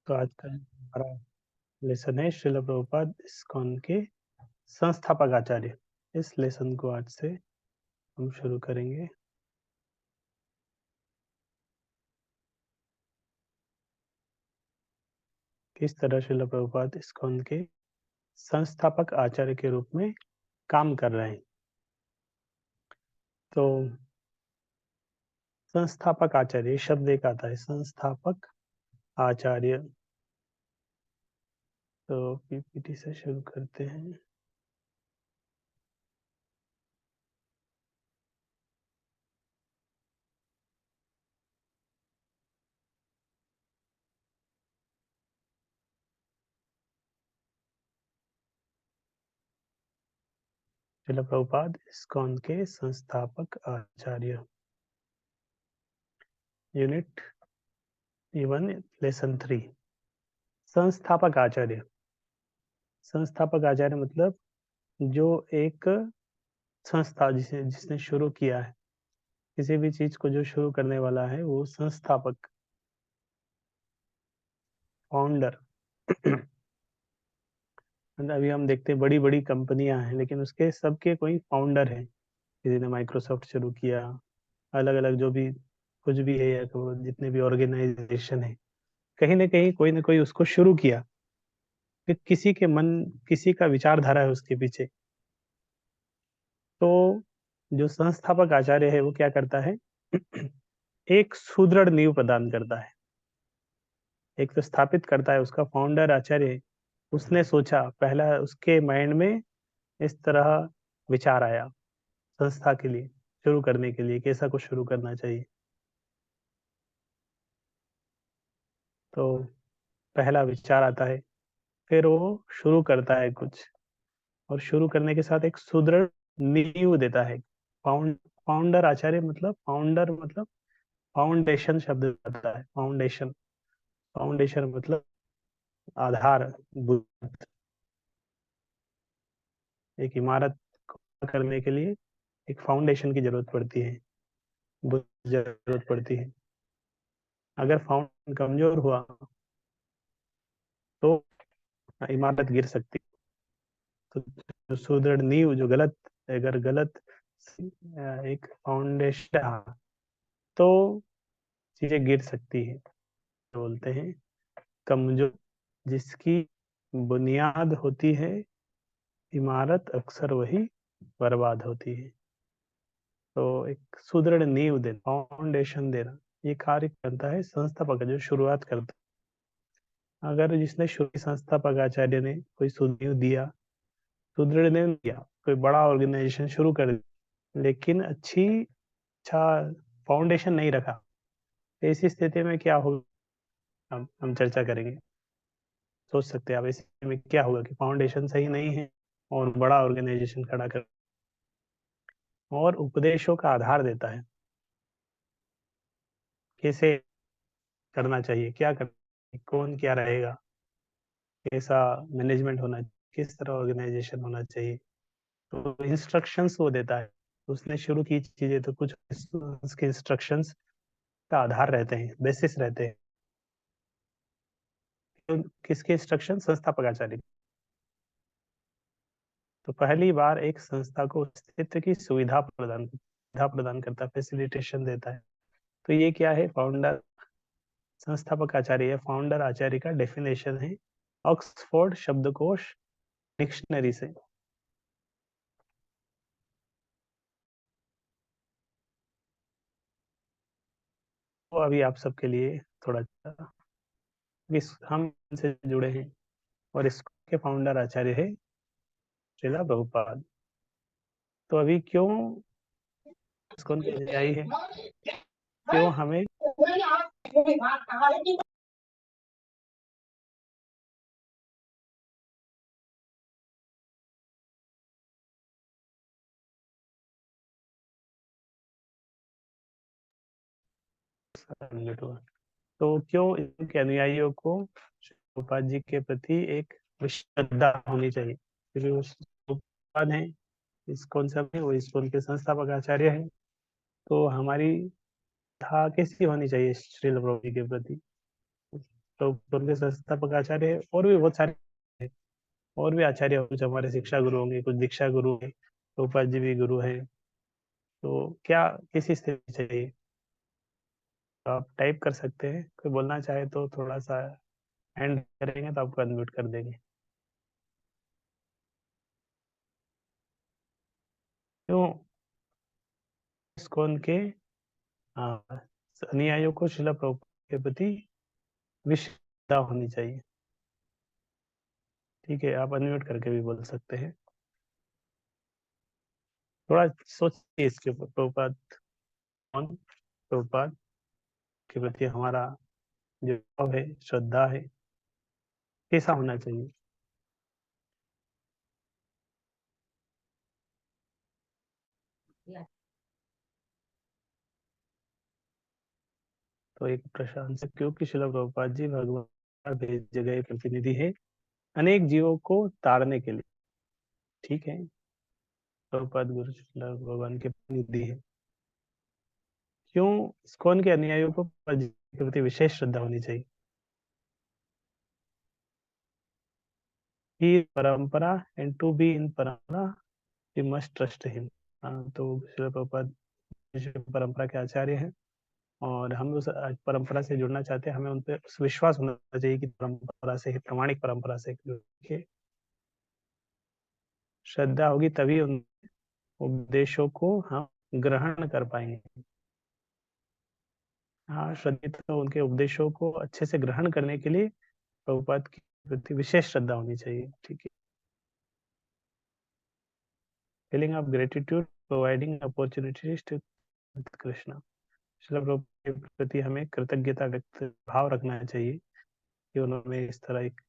तो आज का हमारा लेसन है श्रील प्रभुपाद इस्कॉन के संस्थापक आचार्य। इस लेसन को आज से हम शुरू करेंगे। किस तरह श्रील प्रभुपाद इस्कॉन के संस्थापक आचार्य के रूप में काम कर रहे हैं। तो संस्थापक आचार्य शब्द एक आता है, संस्थापक आचार्य। तो पीपीटी से शुरू करते हैं। श्रील प्रभुपाद इस्कॉन के संस्थापक आचार्य, यूनिट 1 लेसन 3। संस्थापक आचार्य, संस्थापक आचार्य मतलब जो एक संस्था जिसने शुरू किया है, किसी भी चीज को जो शुरू करने वाला है वो संस्थापक, फाउंडर। अभी हम देखते हैं बड़ी बड़ी कंपनियां हैं लेकिन उसके सबके कोई फाउंडर है। किसी ने माइक्रोसॉफ्ट शुरू किया, अलग अलग जो भी कुछ भी है या तो जितने भी ऑर्गेनाइजेशन है, कहीं ना कोई उसको शुरू किया। फिर किसी के मन, किसी का विचारधारा है उसके पीछे। तो जो संस्थापक आचार्य है वो क्या करता है, एक सुदृढ़ नींव प्रदान करता है। एक तो स्थापित करता है, उसका फाउंडर आचार्य, उसने सोचा, पहला उसके माइंड में इस तरह विचार आया संस्था के लिए शुरू करने के लिए, कैसा कुछ शुरू करना चाहिए। तो पहला विचार आता है, फिर वो शुरू करता है कुछ, और शुरू करने के साथ एक सुदृढ़ नींव देता है। फाउंडर आचार्य मतलब, फाउंडर मतलब फाउंडेशन शब्द आता है। फाउंडेशन, फाउंडेशन मतलब आधार, बुनियाद। एक इमारत करने के लिए एक फाउंडेशन की जरूरत पड़ती है, जरूरत पड़ती है। अगर फाउंडेशन कमजोर हुआ तो इमारत गिर सकती है। तो जो सुदृढ़ नींव, जो गलत, अगर गलत एक फाउंडेशन रहा तो चीजें गिर सकती है। बोलते हैं कमजोर, जिसकी बुनियाद होती है इमारत, अक्सर वही बर्बाद होती है। तो एक सुदृढ़ नींव देना, फाउंडेशन देना, ये कार्य करता है संस्थापक जो शुरुआत करता है। अगर जिसने शुरू, संस्थापक आचार्य ने कोई सुदृढ़ दिया, सुदृढ़ नींव दिया, कोई बड़ा ऑर्गेनाइजेशन शुरू कर दिया लेकिन अच्छा फाउंडेशन नहीं रखा, तो ऐसी स्थिति में क्या होगा हम चर्चा करेंगे। सोच सकते हैं आप ऐसे में क्या होगा कि फाउंडेशन सही नहीं है और बड़ा ऑर्गेनाइजेशन खड़ा कर, और उपदेशों का आधार देता है कैसे करना चाहिए, क्या करना चाहिए, कौन क्या रहेगा, कैसा मैनेजमेंट होना चाहिए, किस तरह ऑर्गेनाइजेशन होना चाहिए। तो इंस्ट्रक्शंस वो देता है। उसने शुरू की चीजें तो कुछ उसके इंस्ट्रक्शंस का आधार रहते हैं, बेसिस रहते हैं। तो किसके इंस्ट्रक्शन, संस्थापक आचार्य। तो पहली बार एक संस्था को अस्तित्व की सुविधा प्रदान करता है, फैसिलिटेशन देता है। तो ये क्या है, फाउंडर, संस्थापक आचार्य या फाउंडर आचार्य का डेफिनेशन है ऑक्सफोर्ड शब्दकोश डिक्शनरी से। तो अभी आप सबके लिए थोड़ा, हम से जुड़े हैं और इसके फाउंडर आचार्य है श्रीला प्रभुपाद। तो अभी क्यों इसको आई है, क्यों हमें तो क्यों इनके अनुयायियों को प्रभुपाद जी के प्रति एक श्रद्धा होनी चाहिए, क्योंकि वो प्रभुपाद हैं, इस्कॉन सब है, वो इस्कॉन के संस्थापक आचार्य हैं। तो हमारी था कैसी होनी चाहिए श्रील प्रभु जी के प्रति, तो उनके संस्थापक आचार्य है, और भी बहुत सारे हैं। और भी आचार्य हैं, कुछ हमारे शिक्षा गुरु होंगे, कुछ दीक्षा गुरु हैं, प्रभुपाद जी भी गुरु हैं। तो क्या किस स्थिति चाहिए, तो आप टाइप कर सकते हैं, कोई बोलना चाहे तो थोड़ा सा हैंड करेंगे तो आपको अनम्यूट कर देंगे। क्यों इस्कॉन के अनुयायियों को शिला प्रभुपाद के प्रति विशेष श्रद्धा होनी चाहिए? ठीक है, आप अनम्यूट करके भी बोल सकते हैं। थोड़ा सोचिए इसके ऊपर, प्रभुपाद कौन, प्रभुपाद के प्रति हमारा जो भाव है, श्रद्धा है, कैसा होना चाहिए? तो एक प्रश्न से, क्योंकि शिला प्रभुपाद जी भगवान का भेजे गए प्रतिनिधि है अनेक जीवों को तारने के लिए। ठीक है, प्रभुपाद गुरु शिला भगवान के प्रतिनिधि है। क्यों इस्कॉन के अनुयायियों को प्रभुपाद जी के प्रति विशेष श्रद्धा होनी चाहिए? ही परंपरा एंड टू बी इन परंपरा वी मस्ट ट्रस्ट हिम। तो शिला प्रभुपाद विश्व परंपरा के आचार्य हैं, और हम उस परंपरा से जुड़ना चाहते हैं। हमें उन पर विश्वास होना चाहिए कि परंपरा से ही, प्रामाणिक परंपरा से श्रद्धा होगी, तभी उन उपदेशों को हम ग्रहण कर पाएंगे। हाँ, श्रद्धा तो उनके उपदेशों को अच्छे से ग्रहण करने के लिए प्रभुपाद के प्रति विशेष श्रद्धा होनी चाहिए। ठीक है, feeling of gratitude providing opportunities to Krishna. Srila Prabhupada के प्रति हमें कृतज्ञता व्यक्त भाव रखना चाहिए कि उन्होंने इस तरह एक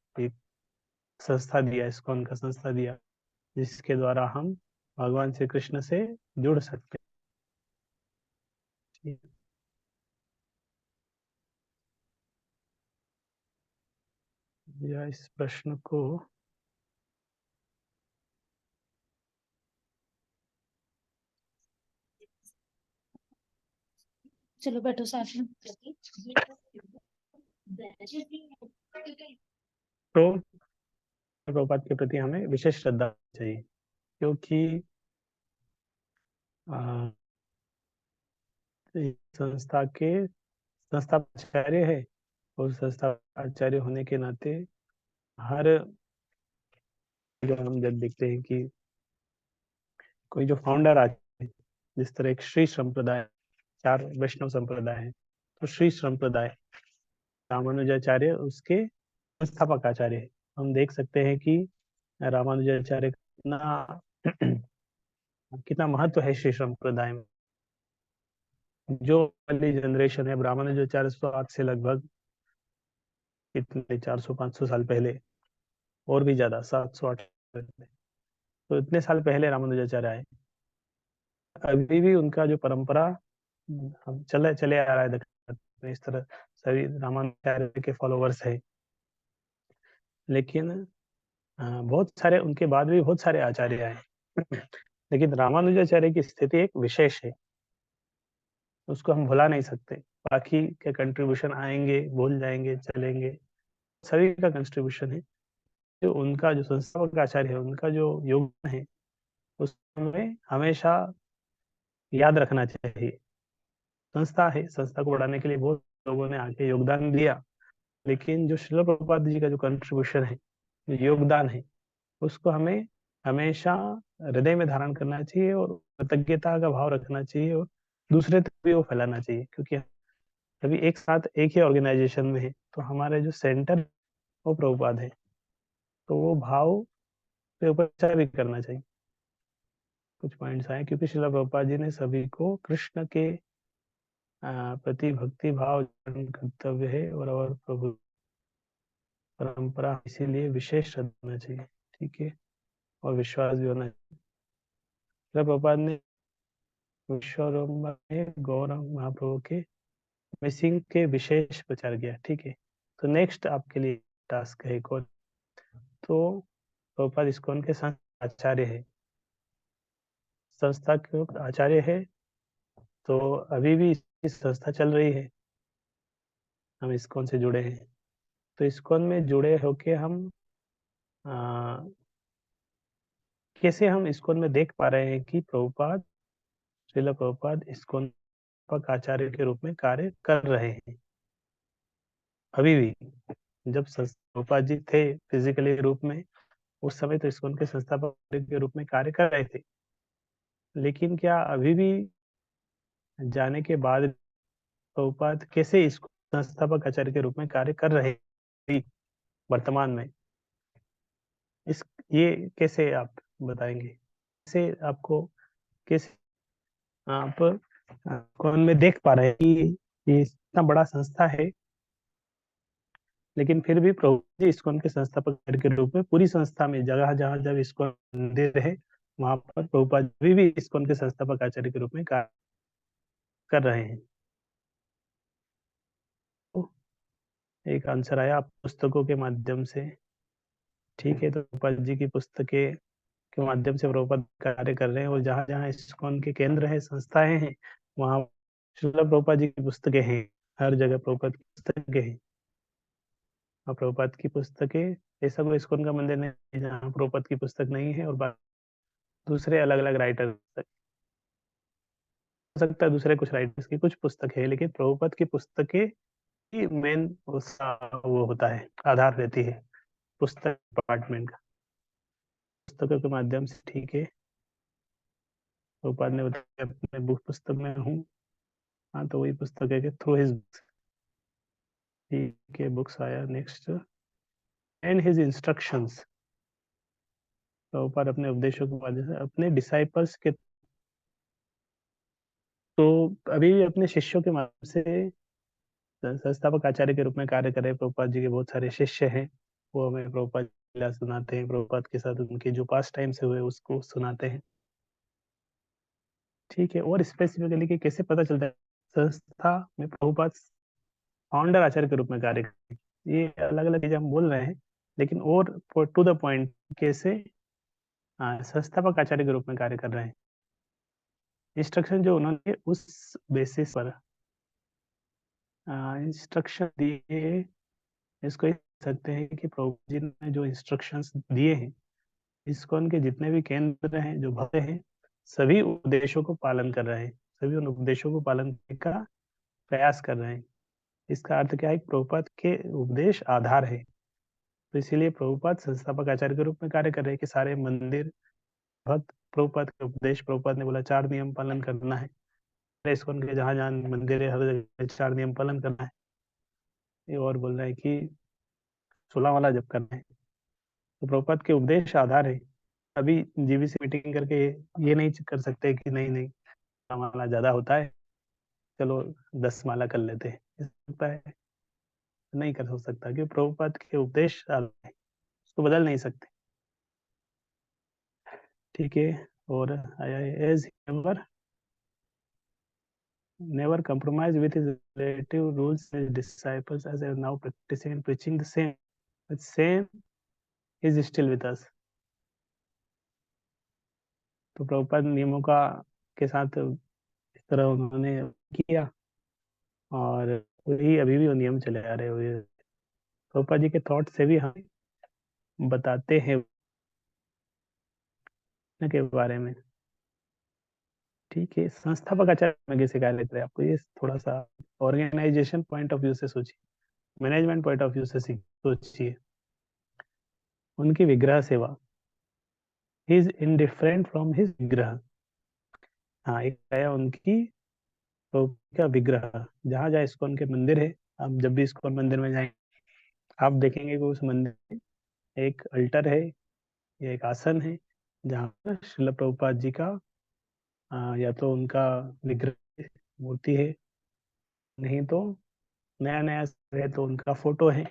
संस्था दिया, इस्कॉन का संस्था दिया, जिसके द्वारा हम भगवान श्री कृष्ण से जुड़ सकते हैं। या इस प्रश्न को चलो बैठो साथ में। तो प्रभुपाद के प्रति हमें विशेष श्रद्धा चाहिए, क्योंकि संस्था के संस्था आचार्य है, और संस्था आचार्य होने के नाते हर जो हम जब देखते हैं कि कोई जो फाउंडर आचार्य, जिस तरह एक श्री संप्रदाय, 4 वैष्णव संप्रदाय है, तो श्री संप्रदाय रामानुजाचार्य उसके संस्थापक आचार्य है। हम देख सकते हैं कि रामानुजाचार्य कितना कितना महत्व है श्री संप्रदाय में। जो पहली जनरेशन है, रामानुजाचार्य तो आज से लगभग कितने 400-500 साल पहले, और भी ज्यादा 700-800 पहले, तो इतने साल पहले रामानुजाचार्य आए। अभी भी उनका जो परंपरा हम चले चले आ रहा है दक्षिण भारत में, इस तरह सभी रामानुजाचार्य के फॉलोवर्स है। लेकिन बहुत सारे उनके बाद भी बहुत सारे आचार्य आए, लेकिन रामानुजाचार्य की स्थिति एक विशेष है, उसको हम भुला नहीं सकते। बाकी के कंट्रीब्यूशन आएंगे, भूल जाएंगे, चलेंगे, सभी का कंट्रीब्यूशन है। जो उनका जो संस्थापक आचार्य है, उनका जो योगदान है, उसको हमें हमेशा याद रखना चाहिए। संस्था है, संस्था को बढ़ाने के लिए बहुत लोगों ने आके योगदान दिया, लेकिन जो श्रील प्रभुपाद जी का जो कंट्रीब्यूशन है, जो योगदान है, उसको हमें हमेशा हृदय में धारण करना चाहिए, और कृतज्ञता का भाव रखना चाहिए, और दूसरे तक भी वो फैलाना चाहिए। क्योंकि अभी एक साथ एक ही ऑर्गेनाइजेशन में है, तो हमारे जो सेंटर वो प्रभुपाद है, तो वो भाव पे ऊपर भी करना चाहिए। कुछ पॉइंट्स आए, क्योंकि श्रील प्रभुपाद जी ने सभी को कृष्ण के प्रति भक्ति भाव कर्तव्य है, और प्रभु परंपरा, इसीलिए विशेष श्रद्धा होना चाहिए। ठीक है, और विश्वास भी होना चाहिए। श्रील प्रभुपाद ने विश्वकर्मा में गौरव महाप्रभु के मिसिंग के विशेष प्रचार किया। ठीक है, तो नेक्स्ट आपके लिए टास्क है एक और। तो प्रभुपाद इस्कॉन के संस्था आचार्य है, संस्था के आचार्य है, तो अभी भी इस संस्था चल रही है, हम इस्कॉन से जुड़े हैं। तो इस्कॉन में जुड़े होके हम आ, कैसे हम इस्कॉन में देख पा रहे हैं कि प्रभुपाद, श्रील प्रभुपाद इस्कॉन संस्थापक आचार्य के रूप में कार्य कर रहे हैं अभी भी। जब प्रभुपाद जी थे फिजिकली रूप में, उस समय तो इस्कॉन के संस्थापक के रूप में कार्य कर रहे थे, लेकिन क्या अभी भी जाने के बाद प्रभुपाद कैसे इसको संस्थापक आचार्य के रूप में कार्य कर रहे हैं वर्तमान में, इस ये कैसे आप बताएंगे? कैसे आपको, कैसे आप कौन में देख पा रहे हैं कि ये इतना बड़ा संस्था है, लेकिन फिर भी प्रभु जी इस्कॉन के संस्थापक के रूप में पूरी संस्था में जगह जहाँ जब इस्कॉन मंदिर है, वहां पर प्रभुपाद जी भी इस्कॉन के संस्थापक आचार्य के रूप में कार्य कर रहे हैं? तो एक आंसर आया आप पुस्तकों के माध्यम से। ठीक है, तो प्रभुपाद जी की पुस्तकें के माध्यम से प्रभुपाद कार्य कर रहे हैं, और जहाँ जहाँ इस्कॉन के केंद्र है, संस्थाएं हैं, वहाँ श्रील प्रभुपाद जी की पुस्तकें हैं। हर जगह प्रभुपाद की पुस्तकें हैं, और प्रभुपाद की पुस्तकें, ऐसा कोई इस्कॉन का मंदिर नहीं है जहाँ प्रभुपाद की पुस्तक नहीं है, और दूसरे अलग अलग राइटर, हो सकता है दूसरे कुछ राइटर्स की कुछ पुस्तक है, लेकिन प्रभुपाद की पुस्तकें ही मेन उसका वो होता है, आधार रहती है पुस्तक डिपार्टमेंट का। पुस्तकों के माध्यम से, ठीक है, प्रभुपाद ने बताया अपने बुक पुस्तक में हूँ। हाँ, तो वही पुस्तक है कि थ्रू हिज, ठीक है, बुक्स आया next, and his instructions. Prabhupada अपने उपदेशों के माध्यम से अपने डिसाइपल्स के, तो अभी भी अपने शिष्यों के माध्यम से संस्थापक आचार्य के रूप में कार्य कर रहे हैं। प्रभुपाद जी के बहुत सारे शिष्य हैं, वो हमें प्रभुपाद लीला सुनाते हैं, प्रभुपाद के साथ उनके जो पास टाइम से हुए उसको सुनाते हैं। ठीक है, और स्पेसिफिकली कि कैसे पता चलता है संस्था में प्रभुपाद फाउंडर आचार्य के रूप में कार्य कर रहे हैं, ये अलग अलग चीजें हम बोल रहे हैं, लेकिन और टू द पॉइंट कैसे संस्थापक आचार्य के रूप में कार्य कर रहे हैं, इंस्ट्रक्शन जो उन्होंने उस बेसिस पर इंस्ट्रक्शन दिए, इसको कह सकते हैं कि प्रभु जी ने जो इंस्ट्रक्शंस दिए हैं, इस्कॉन के जितने भी केंद्र हैं, जो भक्त हैं, सभी उपदेशों को पालन कर रहे हैं, सभी उन उपदेशों को पालन करने का प्रयास कर रहे हैं। इसका अर्थ क्या है? प्रभुपाद के उपदेश आधार है, तो इसीलिए प्रभुपाद संस्थापक आचार्य के रूप में कार्य कर रहे हैं कि सारे मंदिर भक्त प्रभुपाद के उपदेश, प्रभुपाद ने बोला 4 नियम पालन करना है, इस्कॉन के जहाँ जहाँ मंदिर है हर जगह 4 नियम पालन करना है। ये और बोल रहा है कि 16 वाला जप करना है, तो प्रभुपाद के उपदेश आधार है। अभी जीबीसी मीटिंग करके ये नहीं कर सकते कि नहीं नहीं माला ज्यादा होता है, चलो 10 माला कर लेते हैं, सकता है? नहीं कर हो सकता, क्योंकि प्रभुपाद के उपदेश आधार है, उसको बदल नहीं सकते। ठीक है, और आया as never never compromise with his relative rules, his disciples as are now practicing and preaching the same. The same is still with us. तो प्रभुपाद नियमों का के साथ इस तरह उन्होंने किया, और वही अभी भी वो नियम चले आ रहे हुए प्रभुपाद जी के थॉट से भी हम बताते हैं के बारे में। ठीक है, संस्थापक आचार्य में कैसे कार्य करें, आपको ये थोड़ा सा ऑर्गेनाइजेशन पॉइंट ऑफ व्यू से सोचिए, मैनेजमेंट पॉइंट ऑफ व्यू से सोचिए। उनकी विग्रह सेवा, he is indifferent from his विग्रह। हाँ, एक आया उनकी तो क्या विग्रह, जहाँ जहाँ इस्कॉन के मंदिर है, आप जब भी इस्कॉन मंदिर में जाएंगे, आप देखेंगे कि उस मंदिर में एक अल्टर है या एक आसन है, जहाँ पर श्रील प्रभुपाद जी का या तो उनका विग्रह मूर्ति है, नहीं तो नया नया है तो उनका फोटो है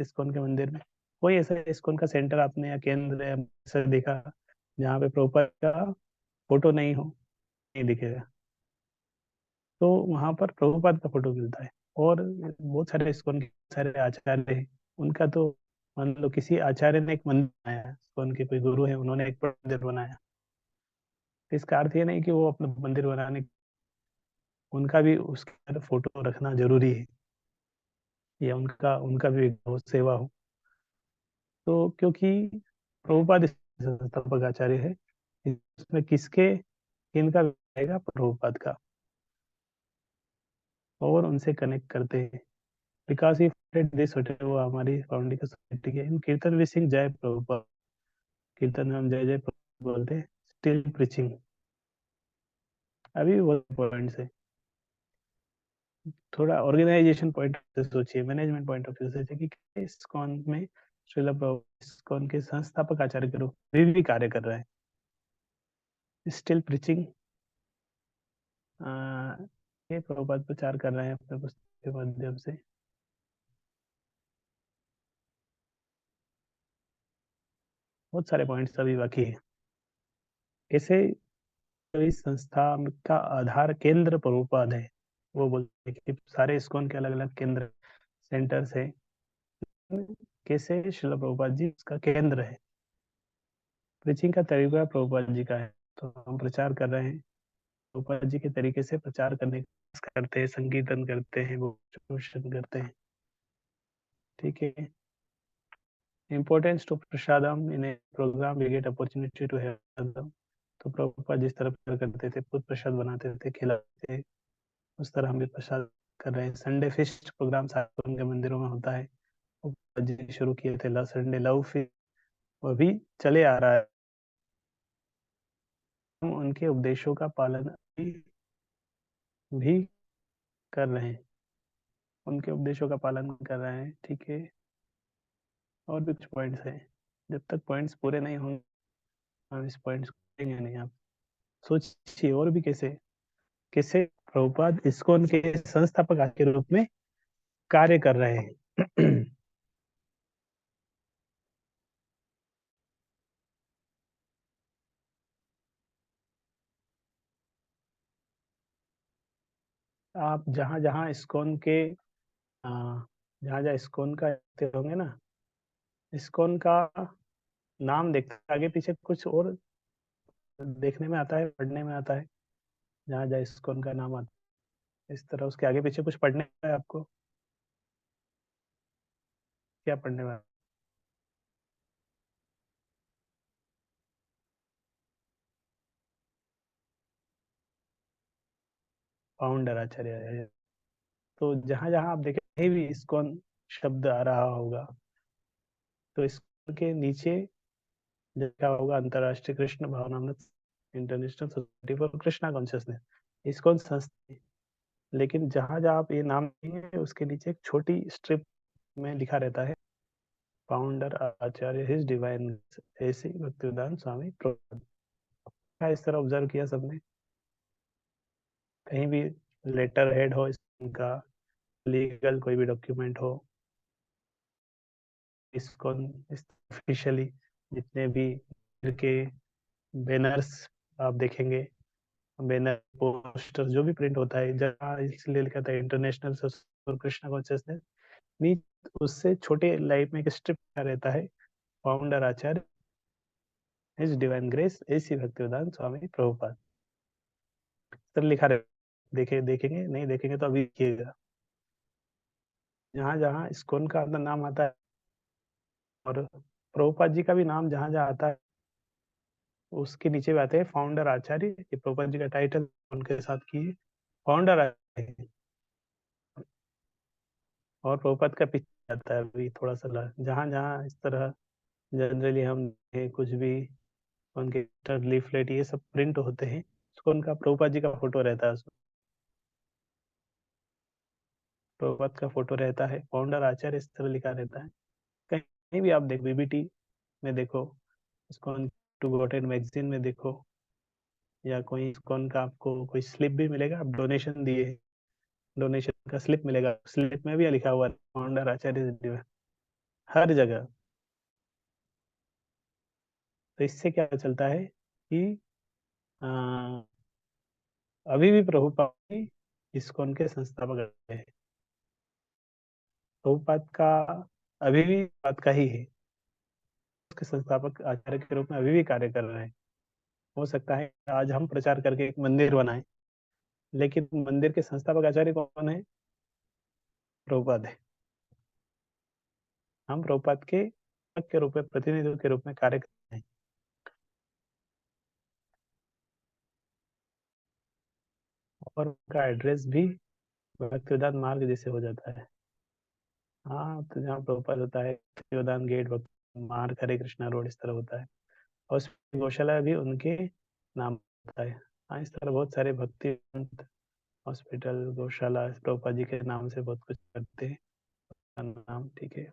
इस्कॉन के मंदिर में। कोई ऐसा इस्कॉन का सेंटर आपने या केंद्र या ऐसा देखा जहाँ पे प्रभुपाद का फोटो नहीं हो? नहीं दिखेगा। तो वहां पर प्रभुपाद का फोटो मिलता है, और बहुत सारे इस्कॉन के सारे आचार्य हैं, उनका तो मान लो किसी आचार्य ने एक मंदिर बनाया, इस्कॉन के कोई गुरु है, उन्होंने एक मंदिर बनाया, तो इसका अर्थ ये नहीं कि वो अपना मंदिर बनाने, उनका भी उसके अंदर फोटो रखना जरूरी है। या उनका उनका भी एक गौ सेवा हो। तो क्योंकि प्रभुपाद इस संस्थापक आचार्य है, इसमें किसके किनका आएगा, प्रभुपाद का, और उनसे कनेक्ट करते हैं। बिकॉज ही दिस वो हमारी फाउंडिंग सोसाइटी के इन कीर्तन वी सिंग जय प्रभुपाद, कीर्तन में हम जय जय प्रभुपाद बोलते हैं, स्टिल प्रीचिंग। अभी वो पॉइंट है, थोड़ा ऑर्गेनाइजेशन पॉइंट से सोचिए, मैनेजमेंट पॉइंट ऑफ व्यू से सोचिए कि इस्कॉन में श्रील प्रभुपाद इस्कॉन के संस्थापक आचार्य के रूप में भी कार्य कर रहे हैं, स्टिल प्रीचिंग। ये प्रभुपाद प्रचार कर रहे हैं अपने पुस्तक के माध्यम से। बहुत सारे पॉइंट्स अभी बाकी है। कैसे तो इस संस्था का आधार केंद्र प्रभुपाद है, वो बोलते हैं कि सारे इस्कॉन के अलग अलग केंद्र सेंटर्स है, कैसे श्रील प्रभुपाद जी उसका केंद्र है। प्रीचिंग का तरीका प्रभुपाद जी का है, तो हम प्रचार कर रहे हैं प्रभुपाद जी के तरीके से प्रचार करने का प्रयास करते हैं, संकीर्तन करते हैं, घोषण करते हैं। ठीक है। Importance to prasadam in a programme we get opportunity to have prasadam. तो प्रभुपाद जिस तरह प्रचार करते थे, खुद प्रसाद बनाते थे, खिलाते थे, उस तरह हम भी प्रसाद कर रहे हैं। संडे फिस्ट प्रोग्राम सारे उनके मंदिरों में होता है, प्रभुपाद जी शुरू किए थे संडे लव फिस्ट, वो भी चले आ रहा है। हम उनके उपदेशों का पालन भी कर रहे हैं, उनके उपदेशों का पालन कर रहे हैं। ठीक है। और भी कुछ पॉइंट्स हैं, जब तक पॉइंट्स पूरे नहीं होंगे हम इस पॉइंट्स को करेंगे नहीं। आप सोचिए और भी कैसे कैसे प्रभुपाद इस्कॉन के संस्थापक के रूप में कार्य कर रहे हैं। आप जहाँ जहाँ इस्कॉन के जहाँ जहाँ इस्कॉन का होंगे ना, इस्कॉन का नाम देखते आगे पीछे कुछ और देखने में आता है, पढ़ने में आता है। जहाँ जहाँ इस्कॉन का नाम आता है, इस तरह उसके आगे पीछे कुछ पढ़ने में है आपको, क्या पढ़ने में? फाउंडर आचार्य है। तो जहाँ जहाँ आप देखें कहीं भी इस्कॉन शब्द आ रहा होगा, तो इस्कॉन के नीचे लिखा होगा अंतरराष्ट्रीय कृष्ण भावनामृत International Society for Krishna Consciousness, ISKCON संस्था। लेकिन जहाँ जहाँ आप ये नाम देंगे उसके नीचे एक छोटी स्ट्रिप में लिखा रहता है फाउंडर आचार्य हिज डिवाइन ऐसी भक्तिवेदांत स्वामी प्रभुपाद। क्या इस तरह ऑब्जर्व किया सबने? कहीं भी लेटर हेड हो इसका, लीगल कोई भी डॉक्यूमेंट हो, इसको ऑफिशियली जितने भी के बैनर्स आप देखेंगे, बैनर पोस्टर जो भी प्रिंट होता है, जहाँ इसलिए लिखा था इंटरनेशनल फॉर कृष्णा कॉन्शियसनेस, नीचे उससे छोटे लाइफ में एक स्ट्रिप रहता है फाउंडर आचार्य हिज डिवाइन ग्रेस ऐसी भक्तिवेदांत स्वामी प्रभुपाद, सर लिखा रहे। देखेंगे नहीं देखेंगे तो अभी देखिएगा, जहाँ जहाँ इस्कॉन का अपना नाम आता है और प्रभुपाद जी का भी नाम जहाँ जहाँ आता है, उसके नीचे भी आते हैं फाउंडर आचार्य। ये प्रभुपाद जी का टाइटल उनके साथ की फाउंडर आचार्य, और प्रभुपाद का पीछे आता है अभी थोड़ा सा जहाँ जहाँ इस तरह जनरली हम कुछ भी उनके लीफलेट ये सब प्रिंट होते हैं, उसको उनका प्रभुपाद जी का फोटो रहता है, उसमें प्रभुपाद का फोटो रहता है, फाउंडर आचार्य इस तरह लिखा रहता है। कहीं भी आप देखो, बीबीटी में देखो, इसको टू गोटेड मैगजीन में देखो, या कोई कौन का आपको कोई स्लिप भी मिलेगा, आप डोनेशन दिए, डोनेशन का स्लिप मिलेगा, स्लिप में भी लिखा हुआ फाउंडर आचार्य हर जगह। तो इससे क्या चलता है कि आ, अभी भी प्रभुपाद इस्कॉन के संस्थापक है, प्रभुपाद का अभी भी बात का ही है, उसके संस्थापक आचार्य के रूप में अभी भी कार्य कर रहे हैं। हो सकता है आज हम प्रचार करके एक मंदिर बनाए, लेकिन मंदिर के संस्थापक आचार्य कौन है? प्रभुपाद है। हम प्रभुपाद के रूप में, प्रतिनिधि के रूप में कार्य करते हैं। और उनका एड्रेस भी भक्तिवेदांत मार्ग जैसे हो जाता है। हाँ, तो जहाँ प्रभुपाद होता है भक्तिवेदांत गेट, भक्ति मार्ग, हरे कृष्णा रोड, इस तरह होता है। और उसमें गौशाला भी उनके नाम होता है। हाँ, इस तरह बहुत सारे भक्ति हॉस्पिटल, गौशाला प्रभुपाद जी के नाम से बहुत कुछ करते हैं। का नाम ठीक है।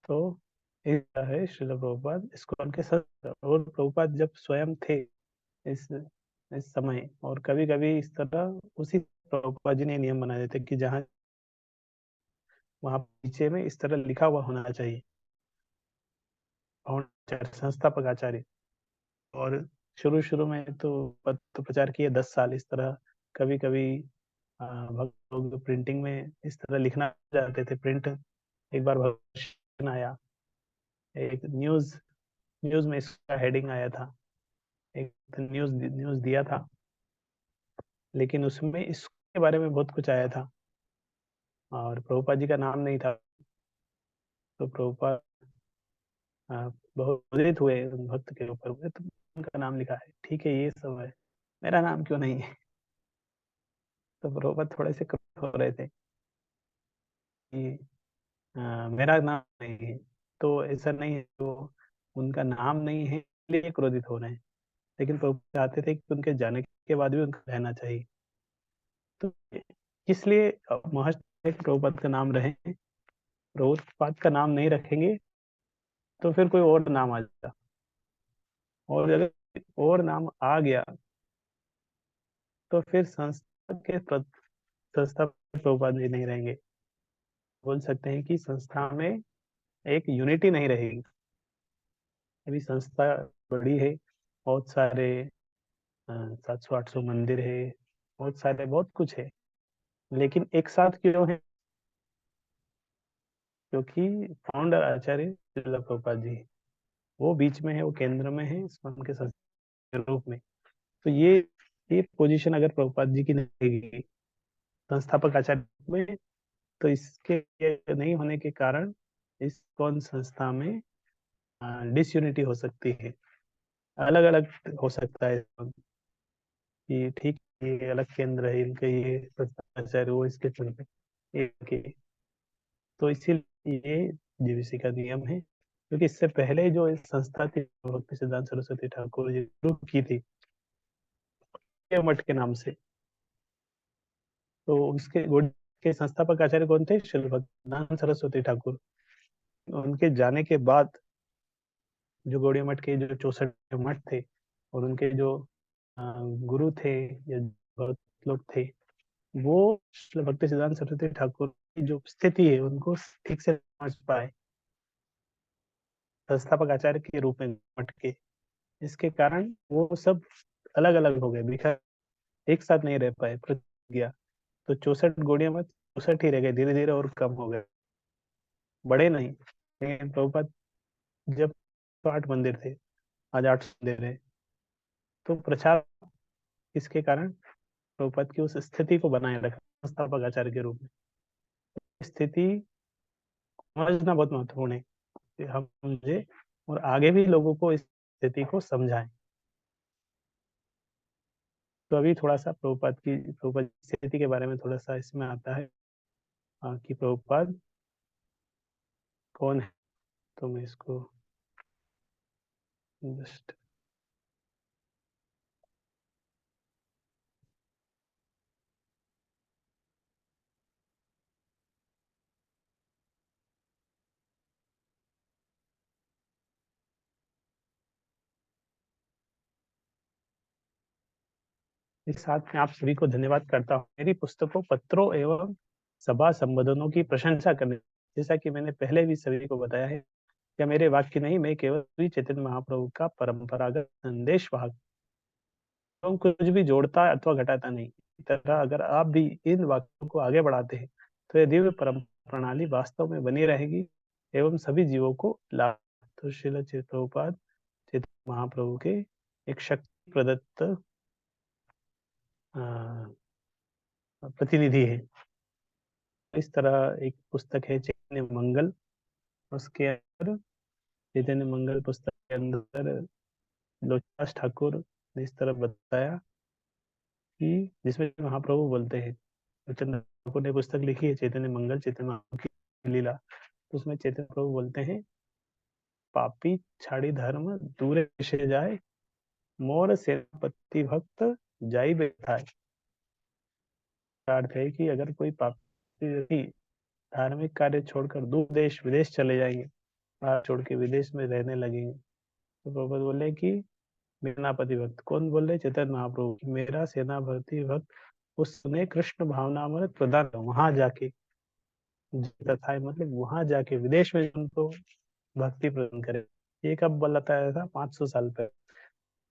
तो इस तरह है श्रील प्रभुपाद इस्कॉन के सदस्य। और प्रभुपाद जब स्वयं थे इस इस समय, और कभी कभी इस तरह उसी प्रभुपाद जी ने नियम बना देते कि जहाँ वहाँ पीछे में इस तरह लिखा हुआ होना चाहिए, फाउंडर संस्थापक आचार्य। और शुरू शुरू में तो पद तो प्रचार किए 10 साल इस तरह। कभी कभी भक्त लोग प्रिंटिंग में इस तरह लिखना चाहते थे, प्रिंट। एक बार भविष्य आया, एक न्यूज न्यूज में इसका हेडिंग आया था, एक न्यूज न्यूज दिया था, लेकिन उसमें इसके बारे में बहुत कुछ आया था और प्रभुपाद जी का नाम नहीं था। तो प्रभुपाद बहुत क्रोधित हुए उन भक्त के ऊपर, बोले तुम उनका नाम लिखा है, ठीक है ये सब है, मेरा नाम क्यों नहीं है। तो प्रभुपाद थोड़े से क्रोधित हो रहे थे कि मेरा नाम नहीं है। तो ऐसा नहीं है, तो उनका नाम नहीं है इसलिए क्रोधित हो रहे हैं। लेकिन प्रभुपाद चाहते थे कि उनके जाने के बाद भी उनका रहना चाहिए। तो इसलिए महर्षि प्रभुपाद का नाम रहे। प्रभुपाद का नाम नहीं रखेंगे तो फिर कोई और नाम आ जाएगा, और अगर और नाम आ गया तो फिर संस्था प्रभुपाद जी नहीं रहेंगे। बोल सकते हैं कि संस्था में एक यूनिटी नहीं रहेगी। अभी संस्था बड़ी है, बहुत सारे 700-800 मंदिर है, बहुत सारे बहुत कुछ है, लेकिन एक साथ क्यों है? क्योंकि फाउंडर आचार्य श्रील प्रभुपाद जी, वो बीच में है, वो केंद्र में है इस्कॉन के संस्थापक के रूप में। तो ये पोजीशन अगर प्रभुपाद जी की नहीं रहेगी संस्थापक आचार्य में, तो इसके ये नहीं होने के कारण इस्कॉन संस्था में डिसयूनिटी हो सकती है, अलग अलग हो सकता है कि ठीक ये अलग केंद्र है इनके, ये संस्था आचार्य वो इसके चलते एक ही। तो इसीलिए ये जीवीसी का नियम है, क्योंकि इससे पहले जो इस संस्था थी भक्ति सिद्धांत सरस्वती ठाकुर जी शुरू की थी ये मठ के नाम से। तो उसके के संस्थापक आचार्य कौन थे? श्री भक्तिनाथ सरस्वती ठाकुर। उनके जाने के बाद जो गौड़िया मठ के जो 64 मठ थे, और उनके जो गुरु थे या भक्त लोग थे, वो श्री भक्ति सिद्धांत सरस्वती ठाकुर की जो स्थिति है उनको ठीक से समझ पाए संस्थापक आचार्य के रूप में मठ के। इसके कारण वो सब अलग अलग हो गए, बिखर, एक साथ नहीं रह पाए, पृथक गया। तो 64 गोड़िया मत 64 ही रह गए, धीरे धीरे और कम हो गए, बड़े नहीं। लेकिन प्रभुपाद जब तो 8 मंदिर थे, आज 8 मंदिर है। तो प्रचार इसके कारण प्रभुपाद की उस स्थिति को बनाए रखा संस्थापक आचार्य के रूप में। स्थिति समझना बहुत महत्वपूर्ण है कि हम समझे और आगे भी लोगों को इस स्थिति को समझाएं। तो अभी थोड़ा सा प्रभुपाद की स्थिति के बारे में थोड़ा सा इसमें आता है कि प्रभुपाद कौन है। तो मैं इसको जस्ट एक साथ में आप सभी को धन्यवाद करता हूँ मेरी पुस्तकों, पत्रों एवं सभा संबोधनों की प्रशंसा करने। जैसा कि मैंने पहले भी सभी को बताया है, क्या मेरे वाक्य नहीं, मैं केवल श्री चैतन्य महाप्रभु का परंपरागत संदेश वाहक हूँ, कुछ भी जोड़ता अथवा घटाता नहीं। इसी तरह अगर आप भी इन वाक्यों को आगे बढ़ाते हैं तो यह दिव्य परम प्रणाली वास्तव में बनी रहेगी एवं सभी जीवों को लाभ। तो श्रील प्रभुपाद चैतन्य महाप्रभु के एक शक्ति प्रदत्त प्रतिनिधि है। इस तरह एक पुस्तक है चैतन्य मंगल, उसके अंदर चैतन्य मंगल पुस्तक के अंदर लोकदास ठाकुर ने इस तरह बताया कि जिसमें महाप्रभु बोलते हैं, चैतन्य ठाकुर ने पुस्तक लिखी है चैतन्य मंगल, चैतन्य महाप्रभु की लीला। तो उसमें चैतन्य प्रभु बोलते हैं, पापी छाड़ी धर्म दूर से जाए, मोर सेनापति भक्त जाई बैठाए। अर्थ है कि अगर कोई पापी धार्मिक कार्य छोड़कर दूर देश विदेश चले जाएंगे, भारत छोड़ के विदेश में रहने लगेंगे, तो प्रभुपद बोले कि मेरा सेनापति भक्त, कौन बोल रहे? चैतन्य महाप्रभु, मेरा सेनापति भक्त उसने कृष्ण भावनामृत प्रदान वहां जाके तथा मतलब वहां जाके विदेश में उनको भक्ति प्रदान करे। ये कब बताया था? 500 साल पहले।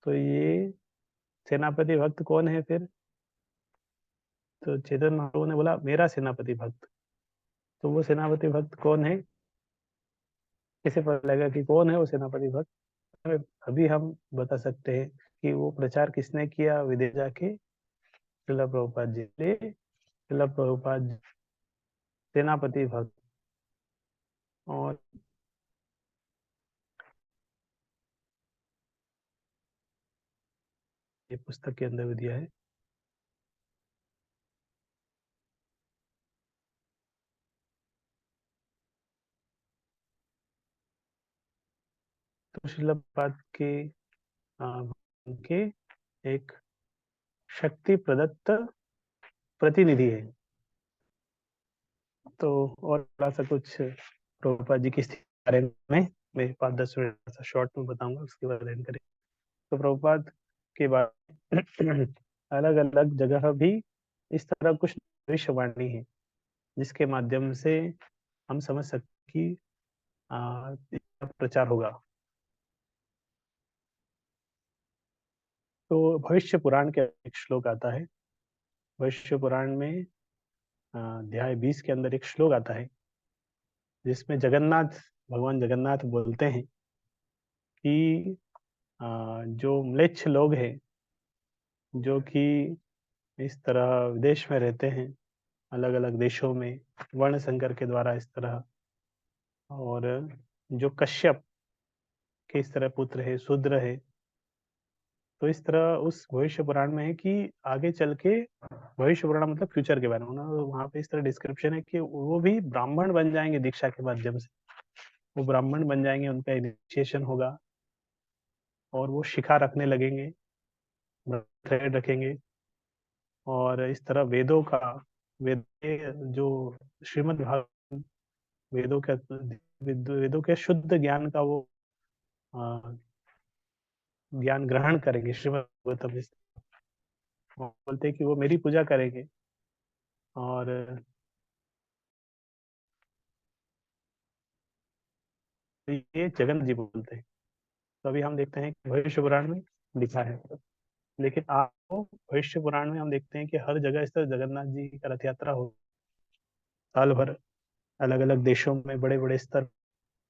तो ये सेनापति भक्त कौन है फिर? तो चैतन्य महाप्रभु ने बोला मेरा सेनापति भक्त। तो वो सेनापति भक्त कौन है? किसे पता लगा कि कौन है वो सेनापति भक्त? अभी हम बता सकते हैं कि वो प्रचार किसने किया विदेश जाके? श्रील प्रभुपाद जी ने। श्रील प्रभुपाद सेनापति भक्त। और ये पुस्तक के अंदर भी दिया है। तो श्रील प्रभुपाद के एक शक्ति प्रदत्त प्रतिनिधि है। तो और थोड़ा सा कुछ प्रभुपाद जी की स्थिति के बारे में मैं 5-10 मिनट शॉर्ट में बताऊंगा, उसके बाद एंड करें। तो प्रभुपाद के बारे अलग अलग जगह भी इस तरह कुछ भविष्यवाणी है जिसके माध्यम से हम समझ सकते कि इसका प्रचार होगा। तो भविष्य पुराण के एक श्लोक आता है। भविष्य पुराण में अध्याय 20 के अंदर एक श्लोक आता है जिसमें भगवान जगन्नाथ बोलते हैं कि जो म्लेच्छ लोग हैं, जो कि इस तरह विदेश में रहते हैं, अलग अलग देशों में वर्ण संकर के द्वारा इस तरह, और जो कश्यप के इस तरह पुत्र है, शूद्र है, तो इस तरह उस भविष्य पुराण में है कि आगे चल के, भविष्य पुराण मतलब फ्यूचर के बारे में ना, वहाँ पे इस तरह डिस्क्रिप्शन है कि वो भी ब्राह्मण बन जाएंगे दीक्षा के माध्यम से। वो ब्राह्मण बन जाएंगे, उनका इनिशिएशन होगा और वो शिखा रखने लगेंगे, थ्रेड रखेंगे, और इस तरह वेद के जो श्रीमद् भागवत, वेदों के वेदों के शुद्ध ज्ञान का वो ज्ञान ग्रहण करेंगे श्रीमद् भागवतम। वो बोलते हैं कि वो मेरी पूजा करेंगे। और ये जगन्नाथ जी बोलते हैं। तो अभी हम देखते हैं कि भविष्य पुराण में लिखा है, लेकिन आपको भविष्य पुराण में हम देखते हैं कि हर जगह इस तरह जगन्नाथ जी का रथ यात्रा हो, साल भर अलग अलग देशों में बड़े बड़े स्तर।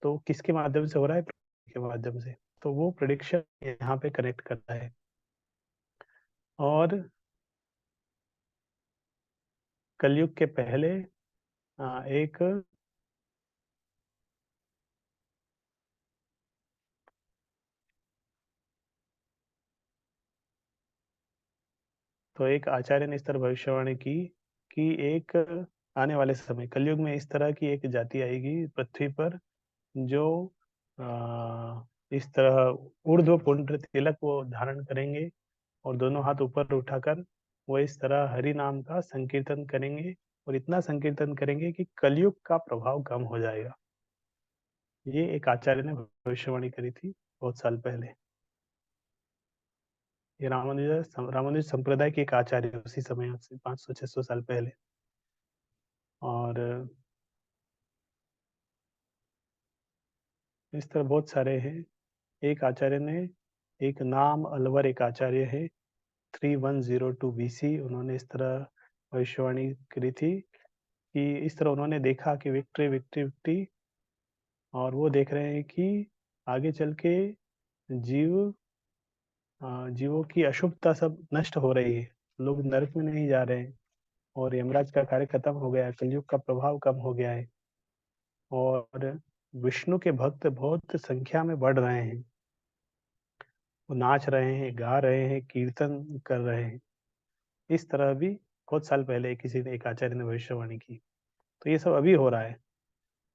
तो किसके माध्यम से हो रहा है? के माध्यम से। तो वो प्रिडिक्शन यहाँ पे कनेक्ट करता है। और कलयुग के पहले एक तो एक आचार्य ने इस तरह भविष्यवाणी की कि एक आने वाले समय कलयुग में इस तरह की एक जाति आएगी पृथ्वी पर, जो इस तरह ऊर्ध्व पुंड्र तिलक वो धारण करेंगे और दोनों हाथ ऊपर उठाकर वो इस तरह हरि नाम का संकीर्तन करेंगे, और इतना संकीर्तन करेंगे कि कलयुग का प्रभाव कम हो जाएगा। ये एक आचार्य ने भविष्यवाणी करी थी बहुत साल पहले। ये रामानुज संप्रदाय के एक आचार्य है, उसी समय से 500-600 साल पहले। और इस तरह बहुत सारे हैं। एक आचार्य ने, एक नाम अलवर एक आचार्य है, 3102 BC, उन्होंने इस तरह भविष्यवाणी करी थी कि इस तरह उन्होंने देखा कि विक्ट्री विक्ट्री विक्ट्री, और वो देख रहे हैं कि आगे चल के जीव जीवों की अशुभता सब नष्ट हो रही है, लोग नरक में नहीं जा रहे हैं, और यमराज का कार्य खत्म हो गया है, कलयुग का प्रभाव कम हो गया है और विष्णु के भक्त बहुत संख्या में बढ़ रहे हैं। वो नाच रहे हैं, गा रहे हैं, कीर्तन कर रहे हैं। इस तरह भी बहुत साल पहले किसी ने, एक आचार्य ने भविष्यवाणी की। तो ये सब अभी हो रहा है।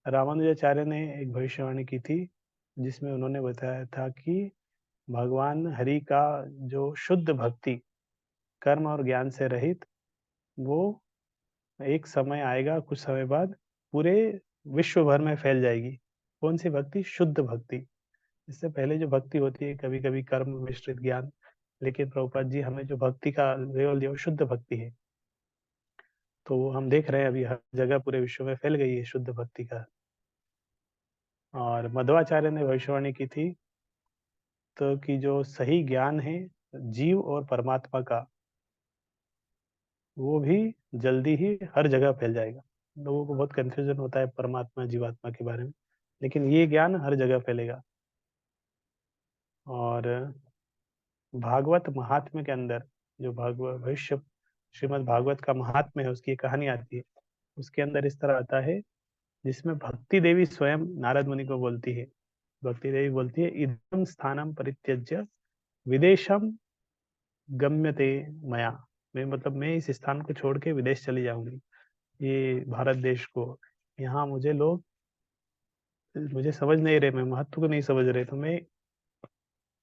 रामानुजाचार्य ने एक भविष्यवाणी की थी जिसमें उन्होंने बताया था कि भगवान हरि का जो शुद्ध भक्ति, कर्म और ज्ञान से रहित, वो एक समय आएगा कुछ समय बाद पूरे विश्व भर में फैल जाएगी। कौन सी भक्ति? शुद्ध भक्ति। इससे पहले जो भक्ति होती है कभी कभी कर्म मिश्रित ज्ञान, लेकिन प्रभुपाद जी हमें जो भक्ति का लेवल दिया वो शुद्ध भक्ति है। तो वो हम देख रहे हैं अभी हर जगह पूरे विश्व में फैल गई है शुद्ध भक्ति का। और मध्वाचार्य ने भविष्यवाणी की थी तो कि जो सही ज्ञान है जीव और परमात्मा का, वो भी जल्दी ही हर जगह फैल जाएगा। लोगों को बहुत कंफ्यूजन होता है परमात्मा जीवात्मा के बारे में, लेकिन ये ज्ञान हर जगह फैलेगा। और भागवत महात्म्य के अंदर जो भागवत भविष्य श्रीमद् भागवत का महात्म्य है, उसकी एक कहानी आती है। उसके अंदर इस तरह आता है जिसमें भक्ति देवी स्वयं नारद मुनि को बोलती है। भक्ति देवी बोलती है, इदम स्थानम परित्यज्य विदेशम गम्यते मया। मैं मतलब मैं इस स्थान को छोड़ के विदेश चली जाऊंगी, ये भारत देश को। यहाँ मुझे समझ नहीं रहे, मैं महत्व को नहीं समझ रहे, तो मैं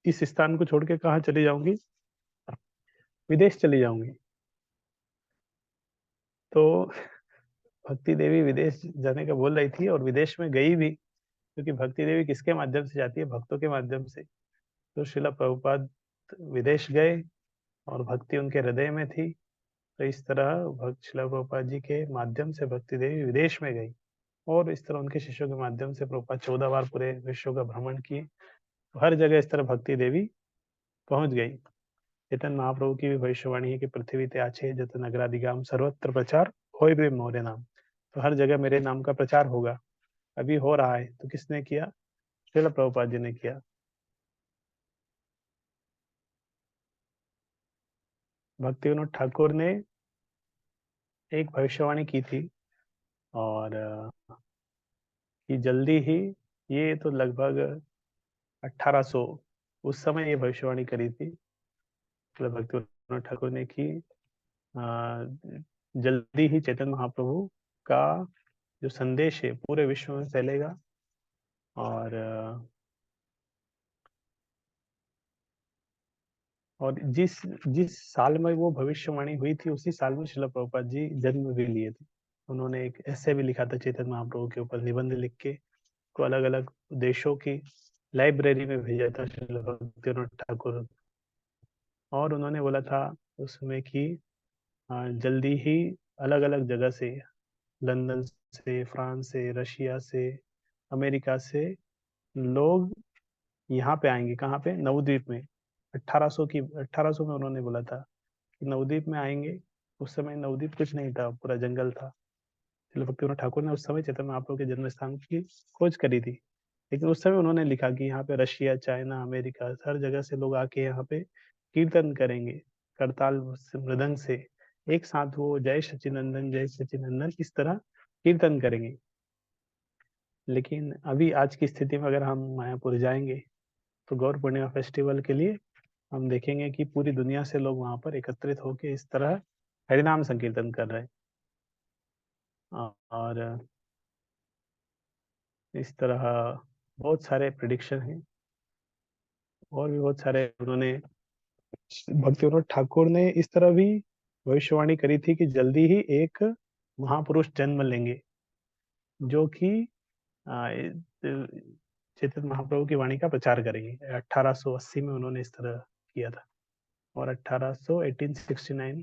इस स्थान को छोड़ के कहाँ चली जाऊंगी? विदेश चली जाऊंगी। तो भक्ति देवी विदेश जाने का बोल रही थी और विदेश में गई भी, क्योंकि भक्ति देवी किसके माध्यम से जाती है? भक्तों के माध्यम से। तो श्रीला प्रभुपाद विदेश गए और भक्ति उनके हृदय में थी। तो इस तरह भक्त श्रीला प्रभुपाद जी के माध्यम से भक्ति देवी विदेश में गई और इस तरह उनके शिष्यों के माध्यम से प्रभुपाद 14 बार पूरे विश्व का भ्रमण किए। तो हर जगह इस तरह भक्ति देवी पहुंच गई। चैतन्य महाप्रभु की भी भविष्यवाणी है कि पृथ्वी ते आछे जत नगरादिगाम सर्वत्र प्रचार होय बे मोरे नाम। तो हर जगह मेरे नाम का प्रचार होगा। अभी हो रहा है। तो किसने किया? श्रील प्रभुपाद जी ने किया। भक्ति विनोद ठाकुर ने एक भविष्यवाणी की थी और कि जल्दी ही, ये तो लगभग 1800 उस समय ये भविष्यवाणी करी थी, मतलब भक्ति विनोद ठाकुर ने की। जल्दी ही चैतन्य महाप्रभु का जो संदेश है पूरे विश्व में फैलेगा। और और जिस जिस साल में वो भविष्यवाणी हुई थी उसी साल में श्रील प्रभुपाद जी जन्म भी लिए थे। उन्होंने एक ऐसे भी लिखा था चैतन्य महाप्रभु के ऊपर, निबंध लिख के को अलग अलग देशों की लाइब्रेरी में भेजा था श्रील भक्तिविनोद ठाकुर। और उन्होंने बोला था उसमें कि जल्दी ही अलग अलग जगह से, लंदन से, फ्रांस से, रशिया से, अमेरिका से लोग यहाँ पे आएंगे। कहाँ पे? नवद्वीप में। 1800 में उन्होंने बोला था कि नवद्वीप में आएंगे। उस समय नवद्वीप कुछ नहीं था, पूरा जंगल था। श्रील भक्तिविनोद ठाकुर ने उस समय चैतन्य महाप्रभु के जन्म स्थान की खोज करी थी। लेकिन उस समय उन्होंने लिखा कि यहाँ पे रशिया, चाइना, अमेरिका, हर जगह से लोग आके यहाँ पे कीर्तन करेंगे, करताल से, मृदंग से एक साथ वो जय सचिनंदन, जय सचिनंदन इस तरह कीर्तन करेंगे। लेकिन अभी आज की स्थिति में अगर हम मायापुर जाएंगे तो गौर पूर्णिमा फेस्टिवल के लिए हम देखेंगे कि पूरी दुनिया से लोग वहां पर एकत्रित होकर इस तरह हरिनाम संकीर्तन कर रहे हैं। और इस तरह बहुत सारे प्रिडिक्शन हैं और भी बहुत सारे उन्होंने, भक्ति विनोद ठाकुर ने इस तरह भी भविष्यवाणी करी थी कि जल्दी ही एक महापुरुष जन्म लेंगे जो कि चैतन्य महाप्रभु की वाणी का प्रचार करेंगे। 1880 में उन्होंने इस तरह किया था और 1869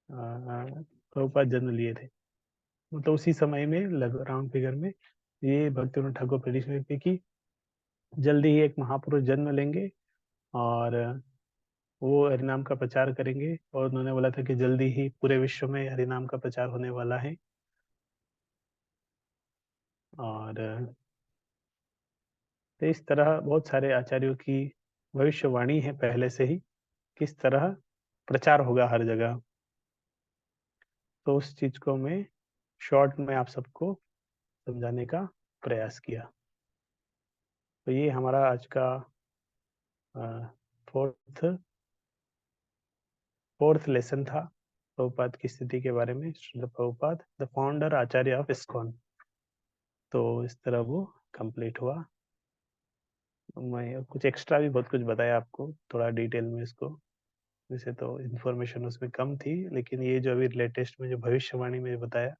प्रभुपाद जन्म लिए थे। मतलब उसी समय में लग राउंड फिगर में ये भक्ति विनोद ठाकुर प्रेडिक्शन थी कि जल्दी ही एक महापुरुष जन्म लेंगे और वो हरिनाम का प्रचार करेंगे। और उन्होंने बोला था कि जल्दी ही पूरे विश्व में हरिनाम का प्रचार होने वाला है। और तो इस तरह बहुत सारे आचार्यों की भविष्यवाणी है पहले से ही, किस तरह प्रचार होगा हर जगह। तो उस चीज को मैं शॉर्ट में आप सबको समझाने का प्रयास किया। तो ये हमारा आज का फोर्थ लेसन था प्रभुपाद की स्थिति के बारे में। Srila Prabhupada the founder Acharya of ISKCON. तो इस तरह वो कंप्लीट हुआ। मैं कुछ एक्स्ट्रा भी बहुत कुछ बताया आपको थोड़ा डिटेल में इसको, वैसे तो इन्फॉर्मेशन उसमें कम थी, लेकिन ये जो अभी लेटेस्ट में जो भविष्यवाणी में बताया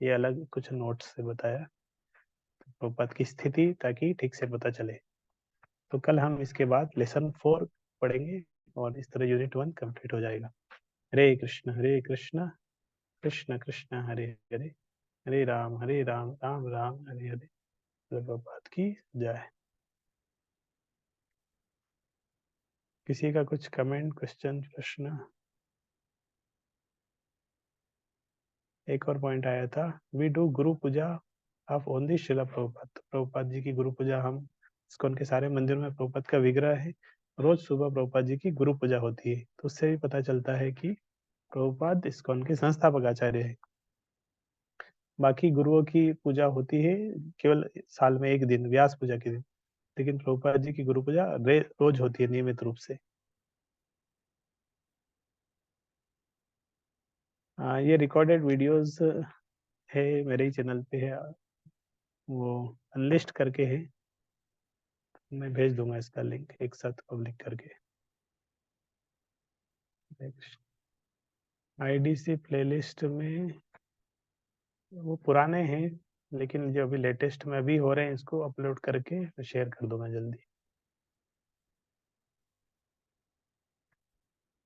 ये अलग कुछ नोट्स से बताया प्रभुपाद की स्थिति, ताकि ठीक से पता चले। तो कल हम इसके बाद लेसन 4 पढ़ेंगे और इस तरह यूनिट 1 कंप्लीट हो जाएगा। हरे कृष्ण कृष्ण कृष्ण हरे हरे, हरे राम राम राम हरे हरे। प्रभुपाद की जय। किसी का कुछ कमेंट, क्वेश्चन, प्रश्न? एक और पॉइंट आया था, we do Guru Puja of only शिला प्रभुपाद। प्रभुपाद जी की गुरु पूजा हम इस्कॉन के सारे मंदिरों में प्रभुपाद का विग्रह है, रोज सुबह प्रभुपाद जी की गुरु पूजा होती है। तो उससे भी पता चलता है कि प्रभुपाद इस्कॉन के संस्थापक आचार्य है। बाकी गुरुओं की पूजा होती है केवल साल में एक दिन, व्यास पूजा के दिन, लेकिन प्रभुपाद जी की गुरु पूजा रोज होती है नियमित रूप से। ये रिकॉर्डेड वीडियोस है, मेरे ही चैनल पे है, वो अनलिस्ट करके है, मैं भेज दूंगा इसका लिंक एक साथ पब्लिक करके। आईडीसी प्लेलिस्ट में वो पुराने हैं, लेकिन जो अभी लेटेस्ट में अभी हो रहे हैं इसको अपलोड करके शेयर कर दूंगा जल्दी।